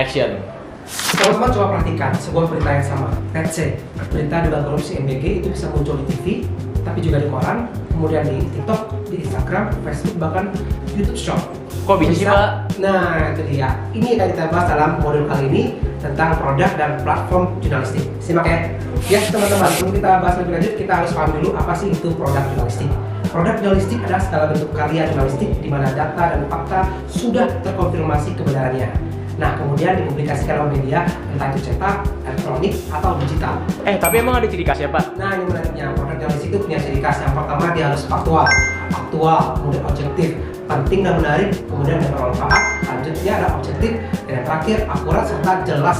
action. Teman-teman coba perhatikan sebuah berita yang sama. Let's say, berita dugaan korupsi MBG itu bisa muncul di TV, tapi juga di koran, kemudian di TikTok, di Instagram, Facebook, bahkan YouTube Shop. Kok bisa sih, Pak? Nah, itu dia. Ini yang kita bahas dalam modul kali ini tentang produk dan platform jurnalistik. Simak ya. Ya, teman-teman, sebelum kita bahas lebih lanjut, kita harus paham dulu apa sih itu produk jurnalistik. Produk jurnalistik adalah segala bentuk karya jurnalistik di mana data dan fakta sudah terkonfirmasi kebenarannya. Nah, kemudian dipublikasikan oleh media, entah itu cetak, elektronik, atau digital. Tapi emang ada ciri khasnya, Pak? Nah, ini menariknya. Produk jurnalistik itu punya ciri khas. Yang pertama, dia harus faktual, kemudian objektif, penting dan menarik, kemudian bermanfaat, selanjutnya ada objektif, dan yang terakhir akurat serta jelas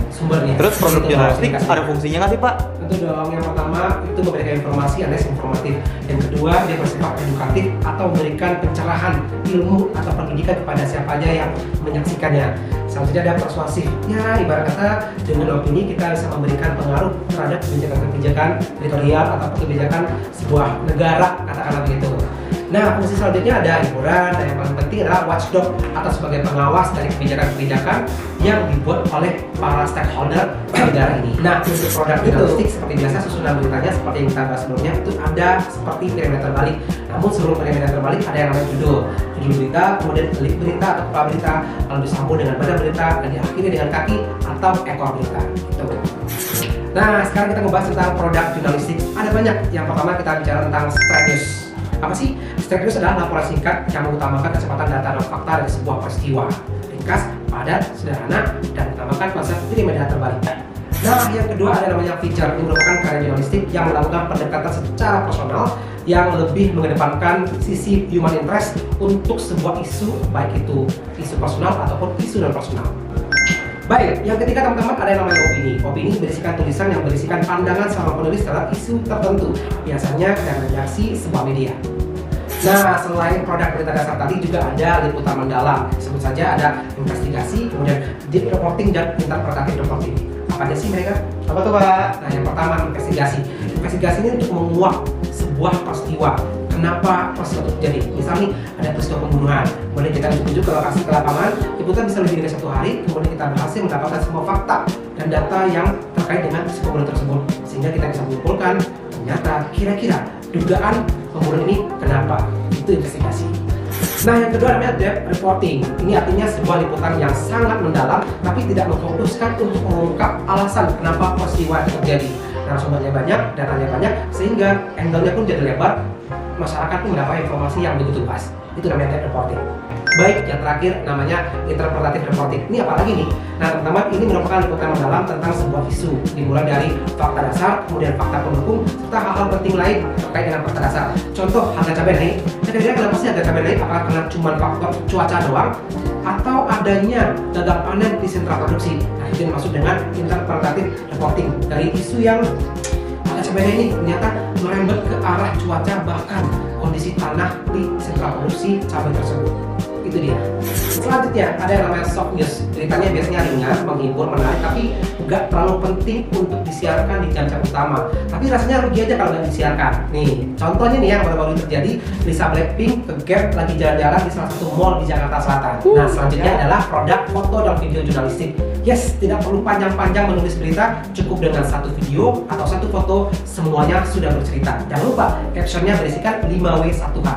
sumbernya. Terus produk jurnalistik ada fungsinya nggak sih, Pak? Tentu dong. Yang pertama itu memberikan informasi alias informatif. Yang kedua dia bersifat edukatif atau memberikan pencerahan ilmu atau pendidikan kepada siapa aja yang menyaksikannya. Selanjutnya ada persuasif. Ya, ibarat kata dengan opini kita bisa memberikan pengaruh terhadap kebijakan-kebijakan editorial atau kebijakan sebuah negara, katakanlah begitu. Nah, fungsi selanjutnya ada hiburan, dan yang paling penting adalah watchdog atau sebagai pengawas dari kebijakan-kebijakan yang dibuat oleh para stakeholder negara ini. Nah, untuk produk jurnalistik seperti biasa susunan beritanya seperti yang kita bahas sebelumnya itu ada seperti piramida terbalik. Namun sebelum piramida terbalik ada yang namanya judul berita, kemudian telik berita atau kepala berita, lalu disambung dengan badan berita, dan diakhiri dengan kaki atau ekor berita. Gitu. Nah, sekarang kita membahas tentang produk jurnalistik. Ada banyak. Yang pertama kita bicara tentang straight news. Apa sih? Straight news adalah laporan singkat yang mengutamakan kecepatan data dan fakta dari sebuah peristiwa. Ringkas, padat, sederhana, dan mengutamakan konsep piramida terbalik. Nah, yang kedua ada namanya feature. Ini merupakan karya jurnalistik yang melakukan pendekatan secara personal yang lebih mengedepankan sisi human interest untuk sebuah isu, baik itu isu personal ataupun isu non personal. Baik, yang ketiga teman-teman ada yang namanya opini. Opini berisikan tulisan yang berisikan pandangan sama penulis terhadap isu tertentu, biasanya dari redaksi sebuah media. Nah, selain produk berita dasar tadi juga ada liputan mendalam. Sebut saja ada investigasi, kemudian deep reporting dan interpretative reporting. Apa aja sih mereka? Apa tuh, Pak? Nah, yang pertama investigasi. Investigasi ini untuk menguak sebuah peristiwa. Kenapa peristiwa itu terjadi? Misalnya ada peristiwa pembunuhan, kemudian kita menuju ke lokasi ke lapangan, liputan bisa lebih dari 1 hari, kemudian kita berhasil mendapatkan semua fakta dan data yang terkait dengan peristiwa pembunuhan tersebut, sehingga kita bisa menyimpulkan ternyata kira-kira dugaan pembunuhan ini kenapa. Itu investigasi. Nah, yang kedua namanya depth reporting. Ini artinya sebuah liputan yang sangat mendalam tapi tidak memfokuskan untuk mengungkap alasan kenapa peristiwa itu terjadi. Narasumbernya banyak, datanya banyak, sehingga angle-nya pun jadi lebar. Masyarakat pun mendapat informasi yang begitu pas. Itu namanya depth reporting. Baik, yang terakhir namanya interpretative reporting. Ini apa lagi nih? Nah, teman-teman, ini merupakan liputan mendalam tentang sebuah isu, dimulai dari fakta dasar, kemudian fakta pendukung, serta hal-hal penting lain terkait dengan fakta dasar. Contoh, harga cabai naik. Kira-kira kenapa sih harga cabai naik? Apakah karena cuma faktor cuaca doang? Atau adanya gagal panen di sentra produksi? Nah, itu yang dimaksud dengan interpretative reporting. Dari isu yang harga cabai ini ternyata merembet ke arah cuaca, bahkan kondisi tanah di sentra produksi cabai tersebut. Itu dia. Selanjutnya ada yang namanya soft news. Beritanya biasanya ringan, menghibur, menarik, tapi nggak terlalu penting untuk disiarkan di jam-jam utama. Tapi rasanya rugi aja kalau nggak disiarkan. Nih, contohnya nih yang baru-baru terjadi, Lisa Blackpink ke Gap lagi jalan-jalan di salah satu mall di Jakarta Selatan. Nah, selanjutnya adalah produk foto dan video jurnalistik. Yes, tidak perlu panjang-panjang menulis berita, cukup dengan satu video atau satu foto, semuanya sudah bercerita. Jangan lupa, captionnya berisikan 5W1H.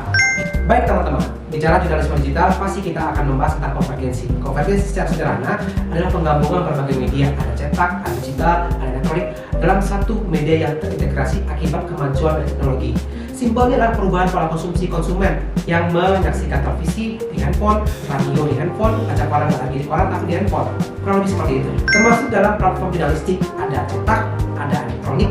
Baik teman-teman, bicara jurnalisme digital, pasti kita akan membahas tentang konvergensi. Konvergensi secara sederhana adalah penggabungan berbagai media, ada cetak, ada digital, ada elektronik, dalam satu media yang terintegrasi akibat kemajuan teknologi. Simpelnya adalah perubahan pola konsumsi konsumen yang menyaksikan televisi di handphone, radio di handphone, baca koran nggak lagi di koran tapi di handphone. Kurang lebih seperti itu. Termasuk dalam platform jurnalistik ada cetak, ada elektronik,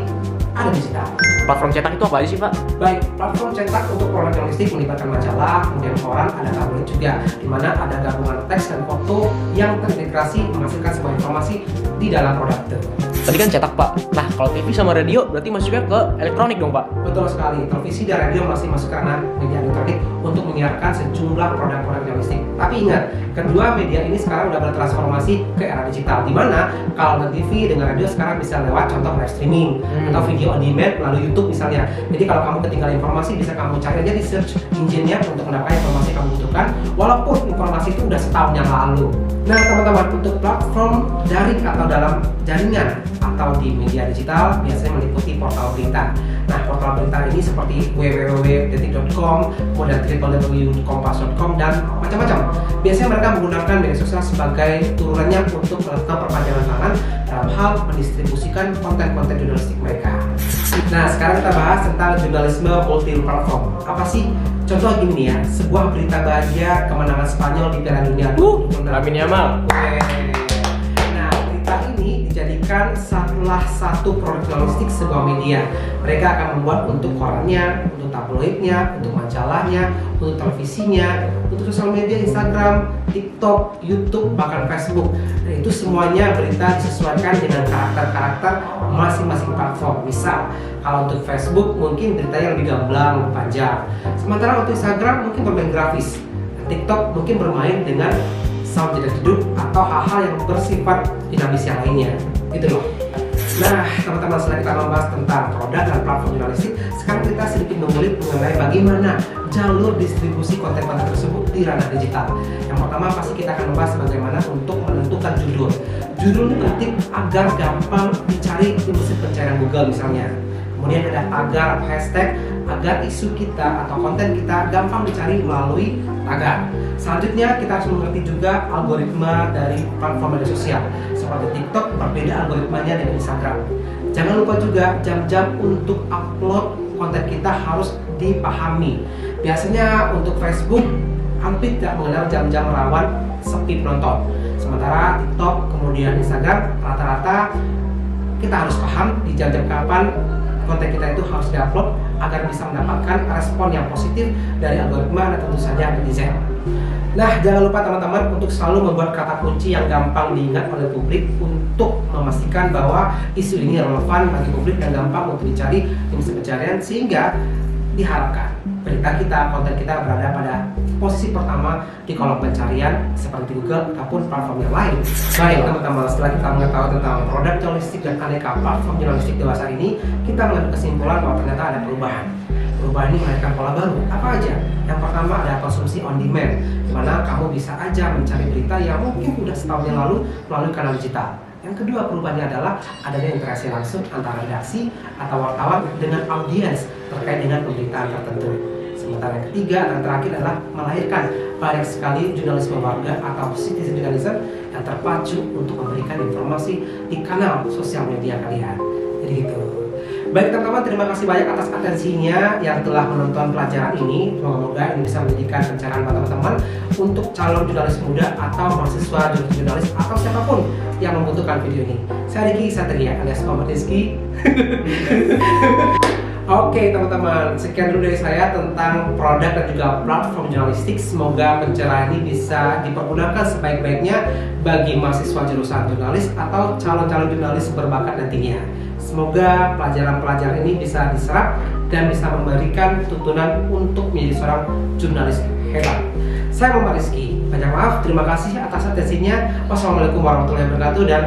ada digital. Platform cetak itu apa aja sih, Pak? Baik, platform cetak untuk produk jurnalistik melibatkan majalah, kemudian koran, ada tabloid juga, di mana ada gabungan teks dan foto yang terintegrasi menghasilkan sebuah informasi di dalam produk itu. Tadi kan cetak, Pak. Nah, kalau TV sama radio berarti masuknya ke elektronik dong, Pak? Betul sekali, televisi dan radio masih masuk karena media elektronik untuk menyiarkan sejumlah produk-produk jurnalistik. Tapi ingat, kedua media ini sekarang sudah bertransformasi ke era digital, di mana kalau TV dengan radio sekarang bisa lewat contoh live streaming atau video on demand melalui YouTube misalnya. Jadi kalau kamu ketinggalan informasi, bisa kamu cari aja di search engine-nya untuk mendapatkan informasi yang kamu butuhkan, walaupun informasi itu udah setahun yang lalu. Nah teman-teman, untuk platform daring atau dalam jaringan atau di media digital biasanya meliputi portal berita. Nah, portal berita ini seperti www.detik.com, kemudian www.kompas.com dan macam-macam. Biasanya mereka menggunakan media sosial sebagai turunannya untuk melakukan perpanjangan tangan dalam hal mendistribusikan konten-konten jurnalistik mereka. Nah, sekarang kita bahas tentang jurnalisme multi platform. Apa sih? Contoh gini nih ya, sebuah berita bahagia kemenangan Spanyol di Piala Dunia 2026. Lamine Yamal. Nah, berita ini dijadikan salah satu produk jurnalistik sebuah media. Mereka akan membuat untuk korannya, untuk tabloidnya, untuk majalahnya, untuk televisinya, untuk sosial media Instagram, TikTok, YouTube, bahkan Facebook. Dan itu semuanya berita disesuaikan dengan karakter-karakter masing-masing platform. Misal, kalau untuk Facebook mungkin beritanya lebih gamblang, lebih panjang. Sementara untuk Instagram mungkin bermain grafis. TikTok mungkin bermain dengan sound jedak-jeduk atau hal-hal yang bersifat dinamis yang lainnya. Gitu loh. Nah, teman-teman, setelah kita membahas tentang produk dan platform jurnalistik, sekarang kita sedikit mengulik mengenai bagaimana jalur distribusi konten-konten tersebut di ranah digital. Yang pertama pasti kita akan membahas bagaimana untuk menentukan judul. Judul penting agar gampang dicari di mesin pencarian Google misalnya. Kemudian ada tagar atau hashtag agar isu kita atau konten kita gampang dicari melalui tagar. Selanjutnya kita harus mengerti juga algoritma dari platform media sosial. Seperti TikTok berbeda algoritmanya dengan Instagram. Jangan lupa juga jam-jam untuk upload konten kita harus dipahami. Biasanya untuk Facebook hampir tidak mengenal jam-jam rawan sepi penonton. Sementara TikTok kemudian Instagram rata-rata kita harus paham di jam-jam kapan konten kita itu harus diupload agar bisa mendapatkan respon yang positif dari algoritma dan tentu saja netizen. Nah, jangan lupa teman-teman untuk selalu membuat kata kunci yang gampang diingat oleh publik untuk memastikan bahwa isu ini relevan bagi publik dan gampang untuk dicari di mesin pencarian, sehingga diharapkan berita kita, konten kita berada pada posisi pertama di kolom pencarian seperti Google ataupun platform yang lain. Baik teman-teman, setelah kita mengetahui tentang produk jurnalistik dan aneka platform jurnalistik dewasa ini, kita mengambil kesimpulan bahwa ternyata ada perubahan. Perubahan ini melahirkan pola baru. Apa aja? Yang pertama ada konsumsi on demand, di mana kamu bisa aja mencari berita yang mungkin udah setahun yang lalu melalui kanal digital. Yang kedua perubahannya adalah adanya interaksi langsung antara redaksi atau wartawan dengan audiens terkait dengan pemberitaan tertentu. Sementara yang ketiga dan terakhir adalah melahirkan banyak sekali jurnalisme warga atau citizen journalism yang terpacu untuk memberikan informasi di kanal sosial media kalian. Jadi gitu. Baik teman-teman, terima kasih banyak atas atensinya yang telah menonton pelajaran ini. Semoga ini bisa menjadikan pencerahan buat teman-teman untuk calon jurnalis muda atau mahasiswa jurnalis atau siapapun yang membutuhkan video ini. Saya Riki Satria alias Om Rizky. Oke teman-teman, sekian dulu dari saya tentang produk dan juga platform jurnalistik. Semoga pencerahan ini bisa dipergunakan sebaik-baiknya bagi mahasiswa jurusan jurnalis atau calon-calon jurnalis berbakat nantinya. Semoga pelajaran-pelajaran ini bisa diserap dan bisa memberikan tuntunan untuk menjadi seorang jurnalis hebat. Saya Muhammad Rizky. Banyak maaf, terima kasih atas atensinya. Wassalamualaikum warahmatullahi wabarakatuh dan